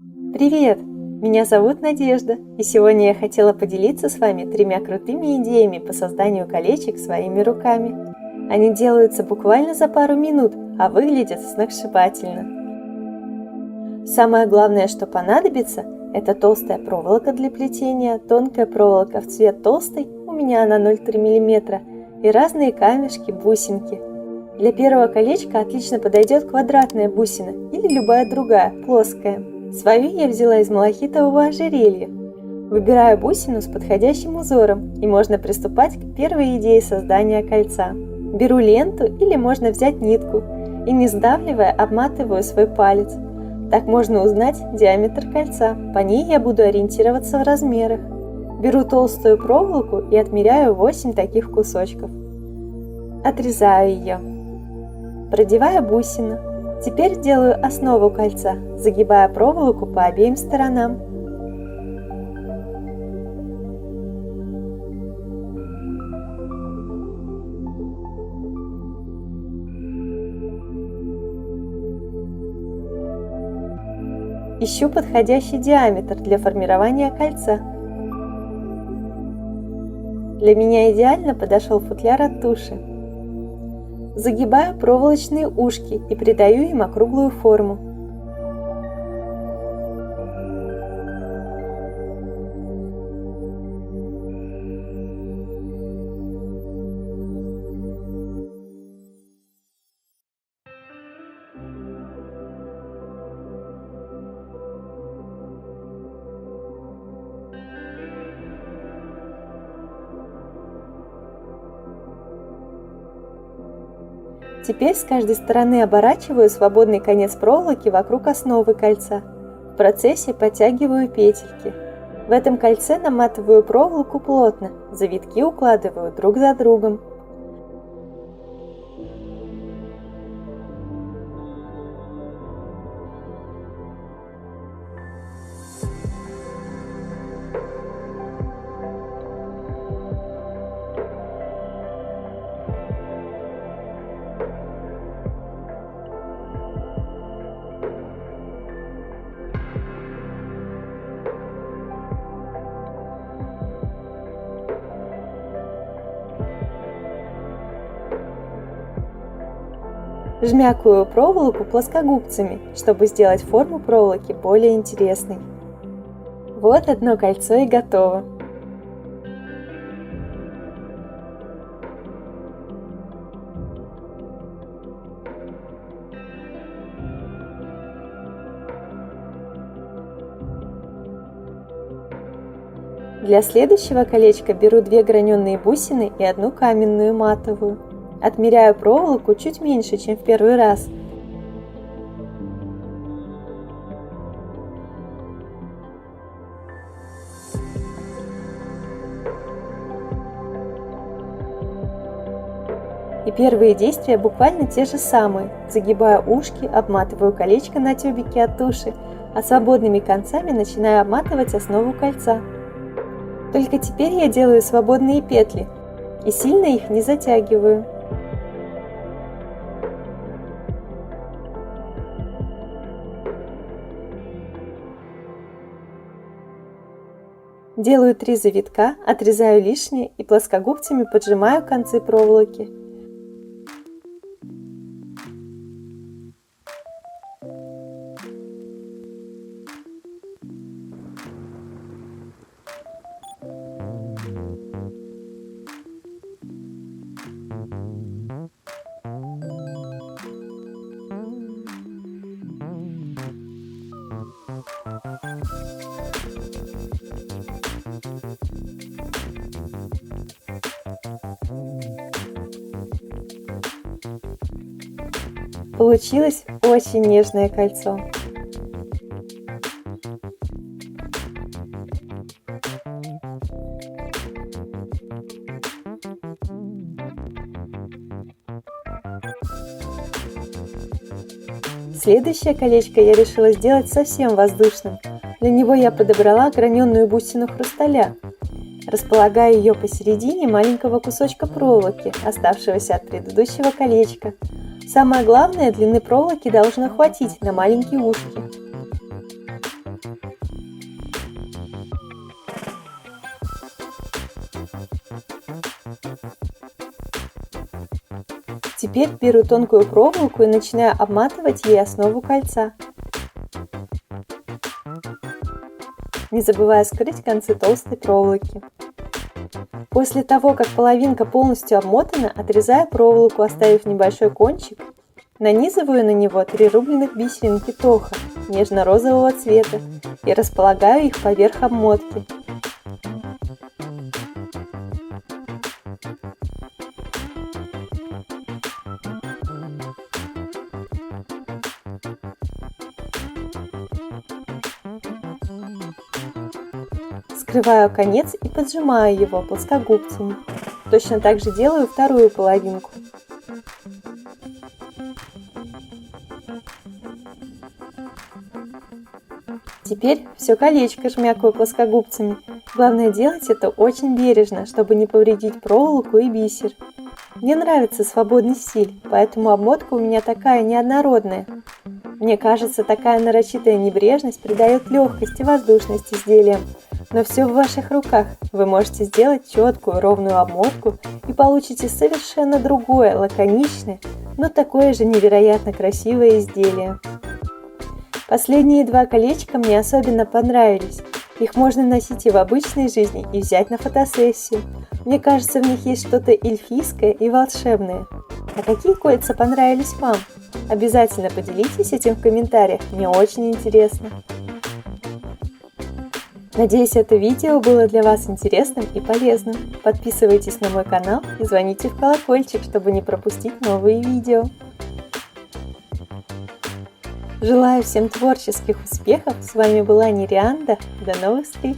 Привет! Меня зовут Надежда, и сегодня я хотела поделиться с вами 3 крутыми идеями по созданию колечек своими руками. Они делаются буквально за пару минут, а выглядят сногсшибательно. Самое главное, что понадобится, это толстая проволока для плетения, тонкая проволока в цвет толстой, у меня она 0,3 мм, и разные камешки, бусинки. Для первого колечка отлично подойдет квадратная бусина или любая другая, плоская. Свою я взяла из малахитового ожерелья. Выбираю бусину с подходящим узором, и можно приступать к первой идее создания кольца. Беру ленту или можно взять нитку и, не сдавливая, обматываю свой палец. Так можно узнать диаметр кольца, по ней я буду ориентироваться в размерах. Беру толстую проволоку и отмеряю 8 таких кусочков. Отрезаю ее. Продеваю бусину. Теперь делаю основу кольца, загибая проволоку по обеим сторонам. Ищу подходящий диаметр для формирования кольца. Для меня идеально подошел футляр от туши. Загибаю проволочные ушки и придаю им округлую форму. Теперь с каждой стороны оборачиваю свободный конец проволоки вокруг основы кольца. В процессе подтягиваю петельки. В этом кольце наматываю проволоку плотно, завитки укладываю друг за другом. Жмякаю проволоку плоскогубцами, чтобы сделать форму проволоки более интересной. Вот одно кольцо и готово. Для следующего колечка беру 2 граненые бусины и 1 каменную матовую. Отмеряю проволоку чуть меньше, чем в первый раз. И первые действия буквально те же самые. Загибаю ушки, обматываю колечко на тюбике от туши, а свободными концами начинаю обматывать основу кольца. Только теперь я делаю свободные петли и сильно их не затягиваю. Делаю 3 завитка, отрезаю лишнее и плоскогубцами поджимаю концы проволоки. Получилось очень нежное кольцо. Следующее колечко я решила сделать совсем воздушным. Для него я подобрала граненую бусину хрусталя. Располагаю ее посередине маленького кусочка проволоки, оставшегося от предыдущего колечка. Самое главное, длины проволоки должно хватить на маленькие ушки. Теперь беру тонкую проволоку и начинаю обматывать ей основу кольца, не забывая скрыть концы толстой проволоки. После того, как половинка полностью обмотана, отрезаю проволоку, оставив небольшой кончик. Нанизываю на него 3 рубленых бисеринки тоха нежно-розового цвета и располагаю их поверх обмотки. Скрываю конец и поджимаю его плоскогубцами. Точно так же делаю вторую половинку. Теперь все колечко жмякаю плоскогубцами. Главное делать это очень бережно, чтобы не повредить проволоку и бисер. Мне нравится свободный стиль, поэтому обмотка у меня такая неоднородная. Мне кажется, такая нарочитая небрежность придает легкость и воздушность изделиям. Но все в ваших руках. Вы можете сделать четкую, ровную обмотку и получите совершенно другое, лаконичное, но такое же невероятно красивое изделие. Последние 2 колечка мне особенно понравились. Их можно носить и в обычной жизни, и взять на фотосессию. Мне кажется, в них есть что-то эльфийское и волшебное. А какие кольца понравились вам? Обязательно поделитесь этим в комментариях, мне очень интересно. Надеюсь, это видео было для вас интересным и полезным. Подписывайтесь на мой канал и звоните в колокольчик, чтобы не пропустить новые видео. Желаю всем творческих успехов. С вами была Нерианда. До новых встреч!